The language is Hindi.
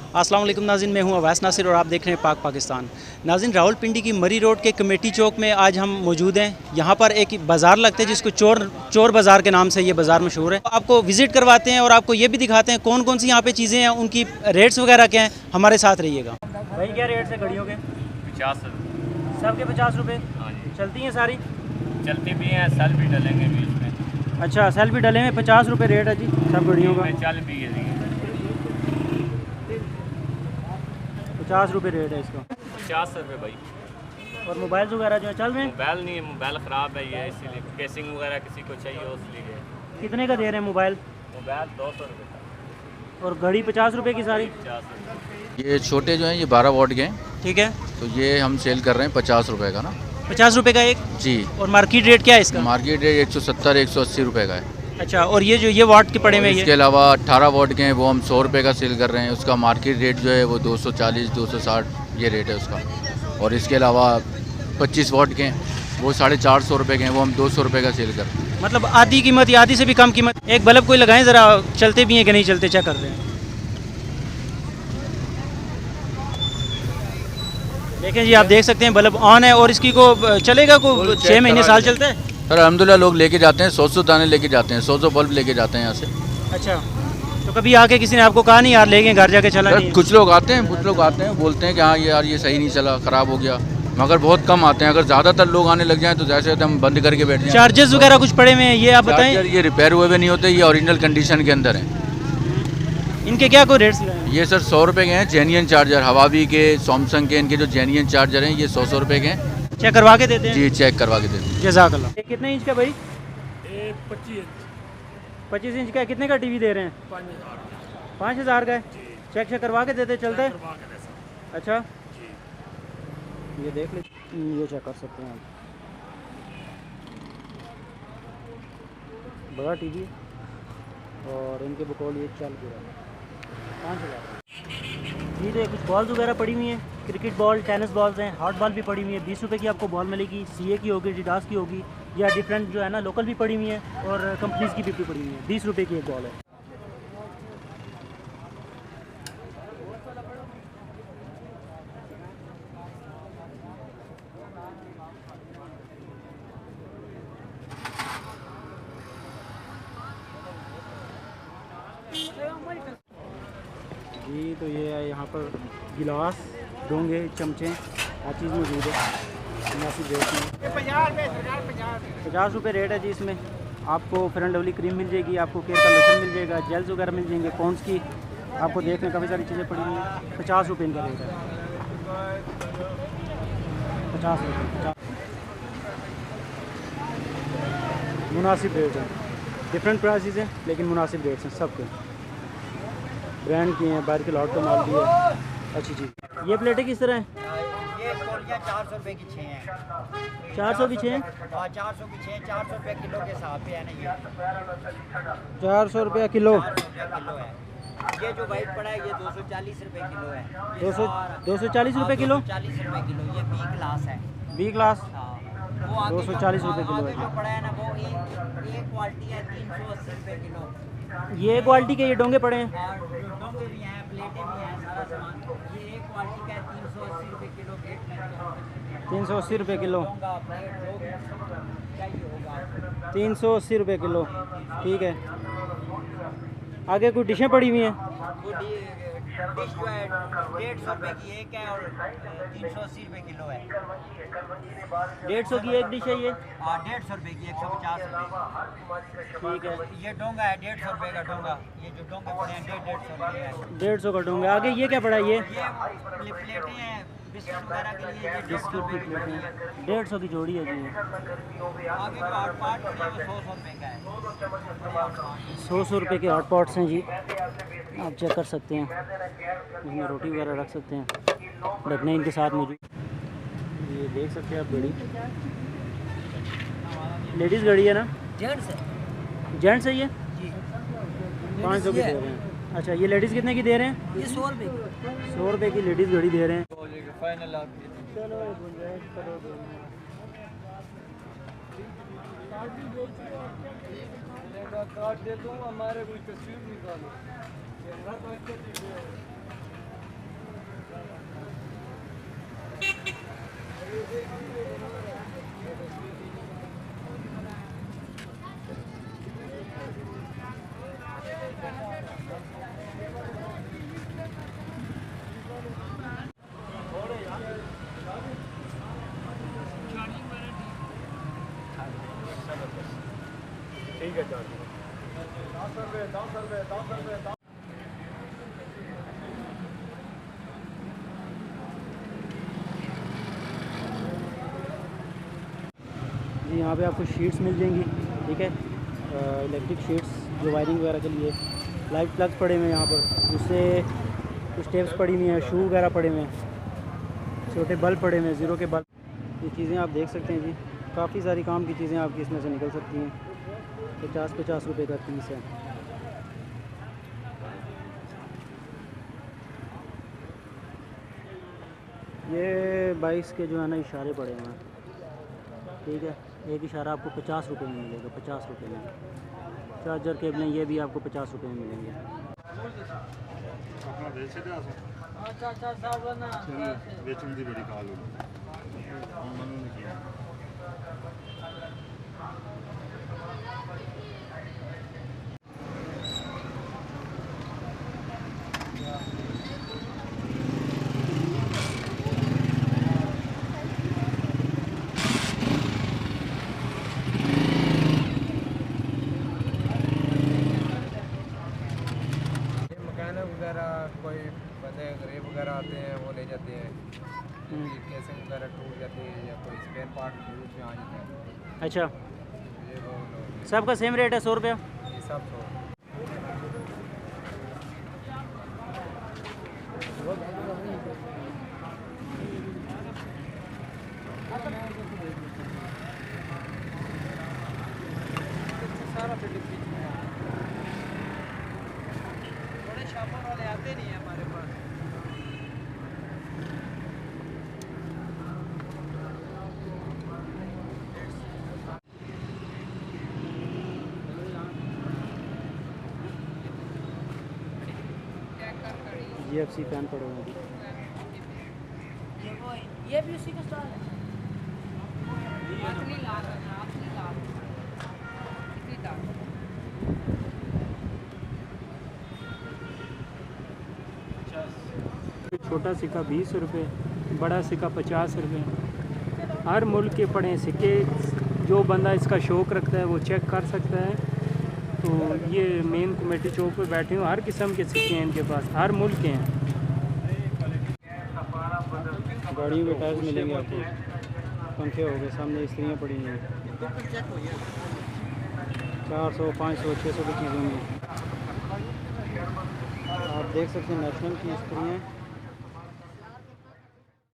अस्सलाम वालेकुम नाज़रीन, मैं हूं अवैस नासिर और आप देख रहे हैं पाक पाकिस्तान। नाज़रीन, रावलपिंडी की मरी रोड के कमेटी चौक में आज हम मौजूद हैं। यहां पर एक बाज़ार लगता है जिसको चोर बाज़ार के नाम से ये बाज़ार मशहूर है। आपको विज़िट करवाते हैं और आपको ये भी दिखाते हैं कौन कौन सी यहाँ पे चीज़ें हैं, उनकी रेट्स वगैरह क्या हैं। हमारे साथ रहिएगा। भाई क्या रेट्स है घड़ियों के? 50 सब के 50 रुपये। हाँ जी, चलती हैं सारी? चलती भी हैं, सेल भी डलेंगे बीच में। अच्छा, सेल भी डले हैं। 50 रुपये रेट है जी सब घड़ियों का। चल भी है 50 रुपये रेट है इसका। 50 रुपये भाई। और मोबाइल वगैरह जो है चल रहे हैं? मोबाइल नहीं है, मोबाइल ख़राब है ये, इसीलिए केसिंग वगैरह किसी को चाहिए उसलिए। कितने का दे रहे हैं मोबाइल? मोबाइल 200 रुपये का। और घड़ी 50 रुपये की सारी? 50 रुपये। ये छोटे जो हैं ये 12 वॉट के हैं, ठीक है। तो ये हम सेल कर रहे हैं 50 रुपए का ना 50 रुपये का एक। जी। और मार्केट रेट क्या है इसका? मार्केट रेट 170-180 रुपए का है। अच्छा, और ये वाट के पड़े और में इसके ये? अलावा 18 वॉट के हैं वो हम 100 रुपए का सेल कर रहे हैं। उसका मार्केट रेट जो है वो 240-260 ये रेट है उसका। और इसके अलावा 25 वॉट के हैं वो 450 रुपए के हैं, वो हम 200 रुपए का सेल कर रहे हैं। मतलब आधी कीमत या आधी से भी कम कीमत। एक बल्ब कोई लगाएं ज़रा, चलते भी हैं कि नहीं चलते, चेक करते हैं। देखें जी, आप देख सकते हैं बल्ब ऑन है और इसकी को चलेगा को 6 महीने साल चलता है। सर अलहमदिल्ला लोग लेके जाते हैं, 100 दाने लेके जाते हैं, 100 बल्ब लेके जाते हैं यहाँ से। अच्छा, तो कभी आके किसी ने आपको कहा नहीं यार लेंगे घर जाके चला नहीं? कुछ लोग आते हैं बोलते हैं कि हाँ यार ये सही नहीं चला, ख़राब हो गया, मगर बहुत कम आते हैं। अगर ज़्यादातर लोग आने लग जाएं तो जैसे हम बंद करके बैठ जाएं। चार्जेस वगैरह कुछ पड़े हुए हैं ये आप बताएं? चार्जर ये रिपेयर हुए भी नहीं होते, ये ओरिजिनल कंडीशन के अंदर हैं। इनके क्या कोई रेट्स लगाए? ये सर 100 रुपये के हैं जेन्युइन चार्जर, हवावी के, सैमसंग के, इनके जो जेन्युइन चार्जर हैं ये 100 रुपये के हैं। चेक करवा के देते हैं? जी चेक करवा के देते हैं। जज़ाकल्लाह। ये कितने इंच का भाई? 25 25 इंच का। कितने का टीवी दे रहे हैं? 5000 का है। चेक करवा के देते, चलता है? अच्छा, ये देख ले, ये चेक कर सकते हैं आप। बड़ा टीवी और इनके बकौल ये चल पूरा 5000। जी, तो कुछ बॉल्स वगैरह पड़ी हुई हैं, क्रिकेट बॉल, टेनिस बॉल्स हैं, हॉट बॉल भी पड़ी हुई है। 20 रुपये की आपको बॉल मिलेगी। सीए की होगी, एडिडास की होगी, या डिफरेंट जो है ना लोकल भी पड़ी हुई है और कंपनीज़ की भी पड़ी हुई है। 20 रुपये की एक बॉल है। जी, तो ये है यहाँ पर गिलास, डोंगे, चमचे, हर चीज़ मौजूद है। 50 रुपये रेट है जी इसमें। आपको फेयर एंड लवली क्रीम मिल जाएगी, आपको केयर का लोशन मिल जाएगा, जेल्स वगैरह मिल जाएंगे, पॉन्ड्स की आपको देखने काफ़ी सारी चीज़ें पड़ी हुई हैं। 50 रुपये इनका रेट है। 50 रुपये मुनासिब रेट है। डिफरेंट प्राइसेस हैं लेकिन मुनासिब रेट्स हैं सबके। ब्रांड की हैं, बाहर के लॉट का माल भी है, अच्छी चीज़। ये प्लेटें किस तरह हैं? ये कोलियाँ 400 रुपये की 6 हैं। 400 की 6? हाँ, 400 की 6, 400 रुपये किलो के हिसाब पे है ना ये। 400 रुपये किलो। 400 रुपये किलो है। ये जो वाइट पड़ा है ये 240 रुपये किलो है। 240 रुपये किलो? 240 रुपये किलो। ये बी क्लास है। बी क्लास हाँ, वो आगे 240 रुपये किलो है। जो पड़ा है ना वो एक क्वालिटी है 380 रुपये किलो। ये क्वालिटी के ये डोंगे पड़े हैं? और डोंगे भी हैं, प्लेटें भी हैं, सारा सामान। ये एक क्वालिटी का है 380 रुपये किलो। गेट में 380 रुपये किलो। डोंगा प्लेट जो भी चाहिए होगा। 380 रुपये किलो, ठीक है। आगे कोई डिशें पड़ी हुई हैं? वो डिश जो है 150 रुपये की एक है और 380 रुपये किलो है। 150 की एक डिश है ये? हाँ, 150 रुपये की 150 रुपये। ठीक है। ये डोंगा है 150 रुपये का डोंगा। ये जो डोंगे पड़े हैं 150 रुपये है। 150 का डोंगा। आगे ये क्या पड़ा है ये? ये प्लेटें हैं बिस्किट वगैरह के लिए। ये बिस्किट की प्लेटें 150 की जोड़ी है जी। आगे जो हॉट पॉट पड़े हैं वो 100 रुपये का है। 100 रुपये के हॉट पॉट्स हैं जी, आप चेक कर सकते हैं। इसमें रोटी वगैरह रख सकते हैं, ढकने इनके साथ मौजूद। ये देख सकते हैं आप घड़ी, लेडीज़ घड़ी है ना? जेंट्स है। जेंट्स है ये? जी, 500 की दे रहे हैं। अच्छा, ये लेडीज़ कितने की दे रहे हैं? ये 100 रुपये की। 100 रुपये की लेडीज़ घड़ी दे रहे हैं। फाइनल आप चलो गुंजाइश करो। कार्ड दे दूँ, हमारे कोई तस्वीर निकालो। जी यहाँ पे आपको शीट्स मिल जाएंगी, ठीक है, इलेक्ट्रिक शीट्स जो वायरिंग वगैरह के लिए। लाइट प्लग्स पड़े हुए हैं यहाँ पर, उससे कुछ टेप्स पड़ी हुई हैं, शू वगैरह पड़े हुए हैं, छोटे बल्ब पड़े हुए हैं, ज़ीरो के बल्ब। ये चीज़ें आप देख सकते हैं जी, काफ़ी सारी काम की चीज़ें आपकी इसमें से निकल सकती हैं। 50-50 रुपये का पीस है। ये 22 के जो है ना इशारे पड़े हुए हैं, ठीक है। एक इशारा आपको 50 रुपये में मिलेगा, 50 रुपये में। चार्जर केबलें ये भी आपको 50 रुपये में मिलेंगे। वगैरह कोई बंदे गरीब वगैरह आते हैं वो ले जाते हैं, केसिंग वगैरह टूट जाती है या कोई स्पेयर पार्ट यूज में आ जाता है। अच्छा, ये वो सबका सेम रेट है 100 रुपये? ये सब तो सारा थोड़े शॉपर वाले आते नहीं है हमारे पास। GFC फैन पड़े हुए हैं। ये भी उसी का स्टॉल है। अपनी लाभ है, अपनी लाभ इतनी दाम। छोटा सिक्का 20 रुपये, बड़ा सिक्का 50 रुपये। हर मुल्क के पड़े सिक्के, जो बंदा इसका शौक़ रखता है वो चेक कर सकता है। तो ये मेन कमेटी चौक पे बैठे हूँ, हर किस्म के सिक्के हैं इनके पास, हर मुल्क के हैं। गाड़ियों के टायर्स मिलेंगे आपको, पंखे हो गए, सामने इस्त्रियाँ पड़ी हैं 400, 500, 600 की चीज़ों में। आप देख सकते हैं नेशनल की इस्त्रियाँ।